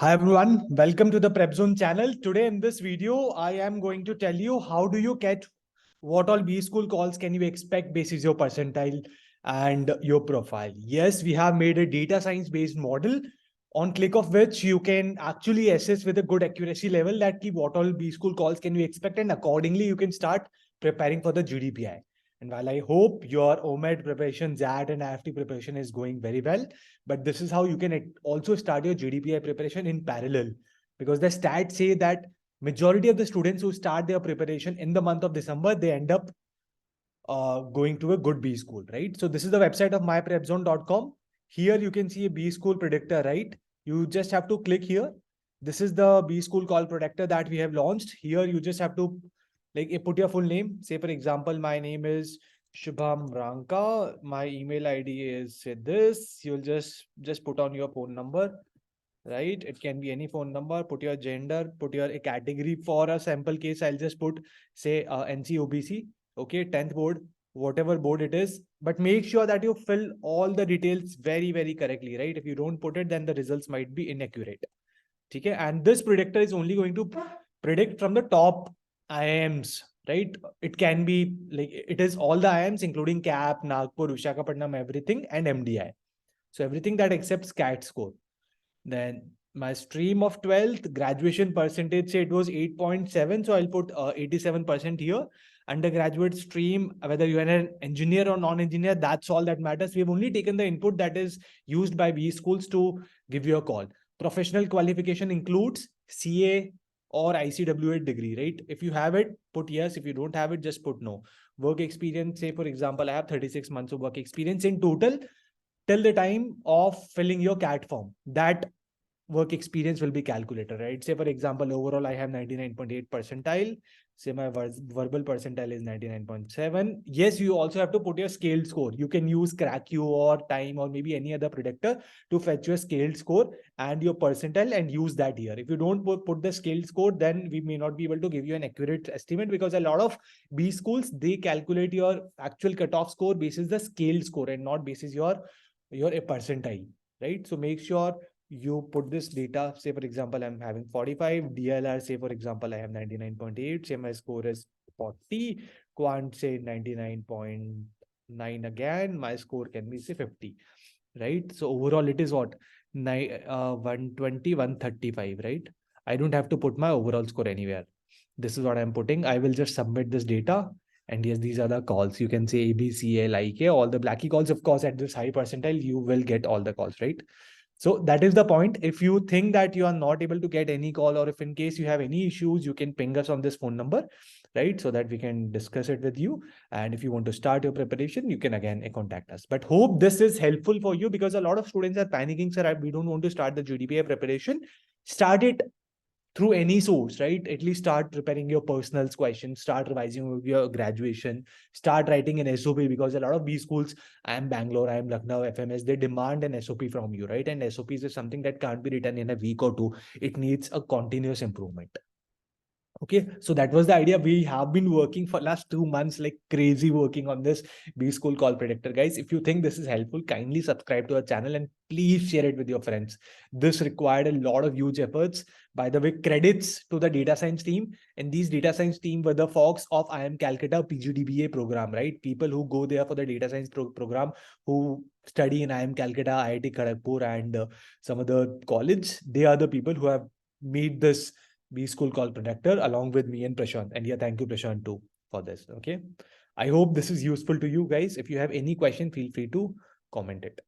Hi everyone, welcome to the Prepzone channel. Today in this video, I am going to tell you how do you get what all B school calls can you expect basis your percentile and your profile. Yes, we have made a data science based model on click of which you can actually assess with a good accuracy level that what all B school calls can you expect, and accordingly you can start preparing for the GDPI. And while I hope your OMED preparation, ZAT and IFT preparation is going very well, but this is how you can also start your GDPI preparation in parallel, because the stats say that majority of the students who start their preparation in the month of December, they end up going to a good B school, right? So this is the website of myprepzone.com. Here you can see a B school predictor, right? You just have to click here. This is the B school call predictor that we have launched. Here you just have to put your full name. Say for example, my name is Shubham Ranka. My email ID is this. You'll just put on your phone number, right? It can be any phone number. Put your gender, put your category. For a sample case, I'll just put say NCOBC. Okay, 10th board, whatever board it is. But make sure that you fill all the details very, very correctly, right? If you don't put it, then the results might be inaccurate. Okay, and this predictor is only going to predict from the top IIMs, right? It can be it is all the IIMs, including CAP, Nagpur, Visakhapatnam, everything, and MDI. So everything that accepts CAT score. Then my stream of 12th graduation percentage, say it was 8.7. So I'll put 87% here. Undergraduate stream, whether you are an engineer or non-engineer, that's all that matters. We have only taken the input that is used by B schools to give you a call. Professional qualification includes CA or ICWA degree, right? If you have it, put yes. If you don't have it, just put no. Work experience, say for example, I have 36 months of work experience in total till the time of filling your CAT form. That work experience will be calculated, right? Say for example, overall I have 99.8 percentile. Say my verbal percentile is 99.7. Yes, you also have to put your scaled score. You can use CrackU or Time or maybe any other predictor to fetch your scaled score and your percentile and use that here. If you don't put the scaled score, then we may not be able to give you an accurate estimate, because a lot of B schools, they calculate your actual cutoff score basis the scaled score and not basis your percentile, right? So make sure you put this data. Say for example, I'm having 45 DLR. Say for example, I have 99.8. Say my score is 40. Quant say 99.9 again. My score can be say 50, right? So overall it is what 120, 135, right? I don't have to put my overall score anywhere. This is what I'm putting. I will just submit this data. And yes, these are the calls. You can say A, B, C, L, I, K, all the Blackie calls. Of course, at this high percentile, you will get all the calls, right? So that is the point. If you think that you are not able to get any call, or if in case you have any issues, you can ping us on this phone number, right? So that we can discuss it with you. And if you want to start your preparation, you can again contact us. But hope this is helpful for you, because a lot of students are panicking, sir, we don't want to start the GDPI preparation. Start it through any source, right? At least start preparing your personal questions, start revising your graduation, start writing an SOP, because a lot of B schools, I am Bangalore, I am Lucknow, FMS, they demand an SOP from you, right? And SOPs is something that can't be written in a week or two. It needs a continuous improvement. Okay, so that was the idea. We have been working for last 2 months like crazy working on this B school call predictor. Guys, if you think this is helpful, kindly subscribe to our channel and please share it with your friends. This required a lot of huge efforts. By the way, credits to the data science team. And these data science team were the folks of IIM Calcutta PGDBA program, right? People who go there for the data science program, who study in IIM Calcutta, IIT Kharagpur and some other college. They are the people who have made this B school call predictor along with me and Prashant. And yeah, thank you Prashant too for this. Okay. I hope this is useful to you guys. If you have any question, feel free to comment it.